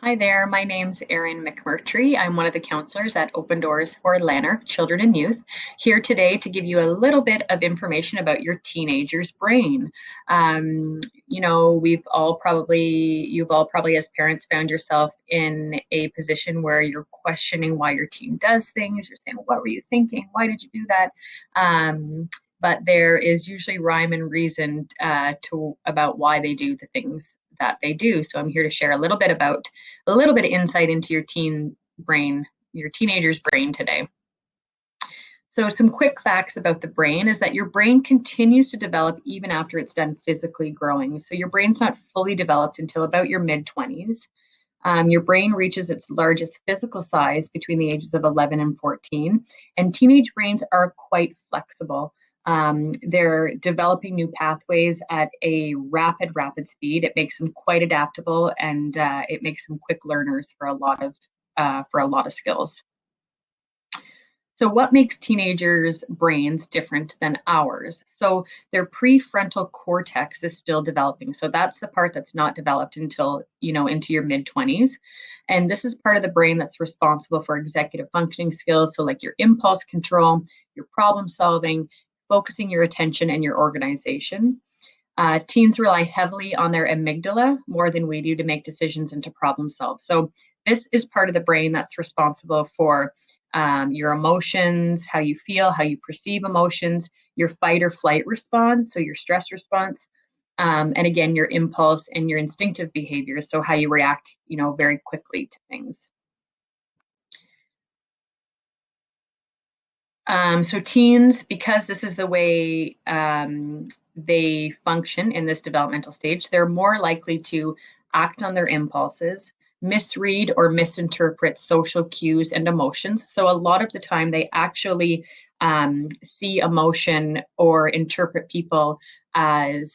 Hi there, my name's Erin McMurtry. I'm one of the counselors at Open Doors for Lanark Children and Youth, here today to give you a little bit of information about your teenager's brain. You've all probably as parents found yourself in a position where you're questioning why your teen does things. You're saying, what were you thinking? Why did you do that? But there is usually rhyme and reason about why they do the things that they do. So I'm here to share a little bit of insight into your your teenager's brain today. So some quick facts about the brain is that your brain continues to develop even after it's done physically growing. So your brain's not fully developed until about your mid-20s. Your brain reaches its largest physical size between the ages of 11 and 14, and teenage brains are quite flexible. They're developing new pathways at a rapid speed. It makes them quite adaptable, and it makes them quick learners for a lot of skills. So, what makes teenagers' brains different than ours? So, their prefrontal cortex is still developing. So, that's the part that's not developed until, into your mid 20s. And this is part of the brain that's responsible for executive functioning skills. So, like your impulse control, your problem solving, focusing your attention, and your organization. Teens rely heavily on their amygdala more than we do to make decisions and to problem solve. So, this is part of the brain that's responsible for your emotions, how you feel, how you perceive emotions, your fight or flight response, so your stress response, and again, your impulse and your instinctive behaviors, so how you react, very quickly to things. So teens, because this is the way they function in this developmental stage, they're more likely to act on their impulses, misread or misinterpret social cues and emotions. So a lot of the time, they actually see emotion or interpret people as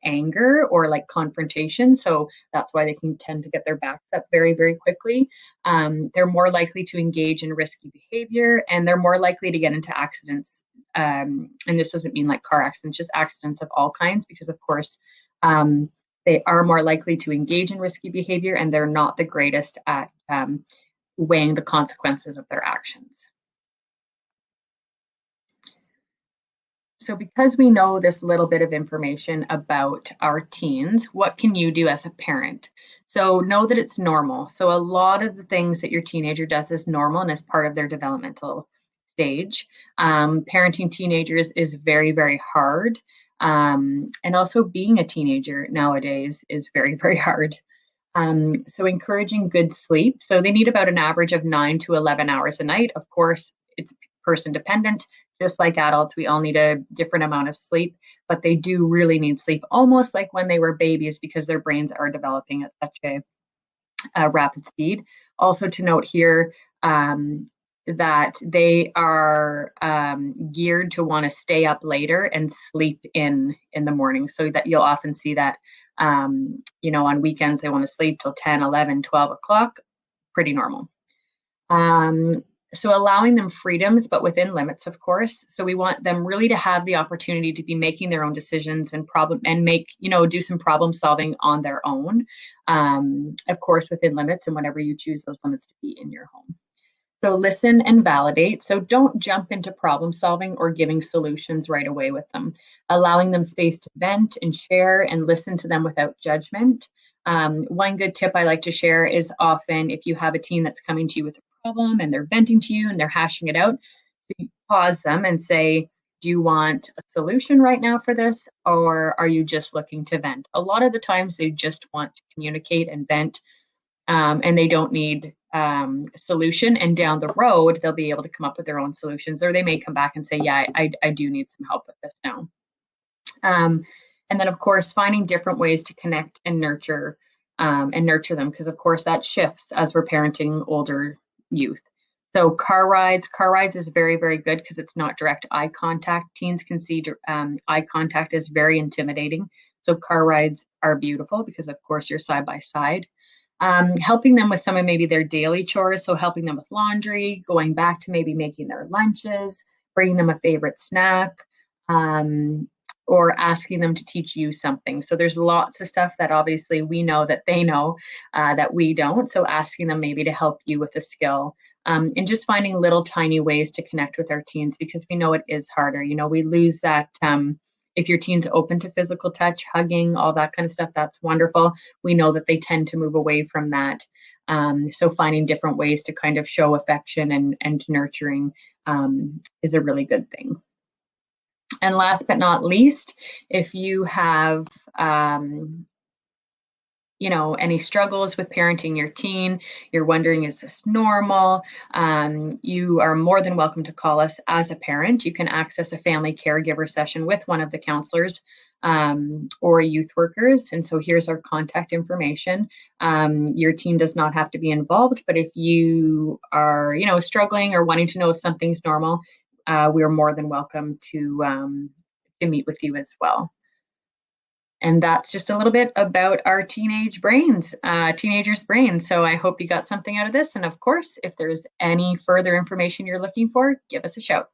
anger or like confrontation. So that's why they can tend to get their backs up very quickly. They're more likely to engage in risky behavior, and they're more likely to get into accidents. And this doesn't mean like car accidents, just accidents of all kinds, because of course they are more likely to engage in risky behavior, and they're not the greatest at weighing the consequences of their actions. So, because we know this little bit of information about our teens, what can you do as a parent? So, know that it's normal. So, a lot of the things that your teenager does is normal and is part of their developmental stage. Parenting teenagers is very hard. And also, being a teenager nowadays is very hard. So, encouraging good sleep. So, they need about an average of 9 to 11 hours a night. Of course, it's person dependent. Just like adults, we all need a different amount of sleep, but they do really need sleep, almost like when they were babies, because their brains are developing at such a rapid speed. Also, to note here, that they are geared to want to stay up later and sleep in the morning, so that you'll often see that on weekends they want to sleep till 10, 11, 12 o'clock. Pretty normal. So allowing them freedoms, but within limits, of course. So we want them really to have the opportunity to be making their own decisions and do some problem solving on their own. Of course, within limits, and whenever you choose those limits to be in your home. So listen and validate. So don't jump into problem solving or giving solutions right away with them. Allowing them space to vent and share and listen to them without judgment. One good tip I like to share is often if you have a teen that's coming to you with a problem and they're venting to you and they're hashing it out, so you pause them and say, do you want a solution right now for this, or are you just looking to vent? A lot of the times they just want to communicate and vent, and they don't need solution. And down the road, they'll be able to come up with their own solutions, or they may come back and say, yeah, I do need some help with this now. And then, of course, finding different ways to connect and nurture them, because, of course, that shifts as we're parenting older youth. So car rides is very good because it's not direct eye contact. Teens can see eye contact is very intimidating. So car rides are beautiful because, of course, you're side by side. Helping them with some of maybe their daily chores. So helping them with laundry, going back to maybe making their lunches, bringing them a favorite snack. or asking them to teach you something. So there's lots of stuff that obviously we know that they know that we don't. So asking them maybe to help you with a skill, and just finding little tiny ways to connect with our teens, because we know it is harder. We lose that. If your teen's open to physical touch, hugging, all that kind of stuff, that's wonderful. We know that they tend to move away from that. So finding different ways to kind of show affection and nurturing is a really good thing. And last but not least, if you have any struggles with parenting your teen, you're wondering, is this normal? You are more than welcome to call us as a parent. You can access a family caregiver session with one of the counselors or youth workers. And so here's our contact information. Your teen does not have to be involved, but if you are, struggling or wanting to know if something's normal, we're more than welcome to meet with you as well. And that's just a little bit about our teenagers' brains. So I hope you got something out of this. And of course, if there's any further information you're looking for, give us a shout.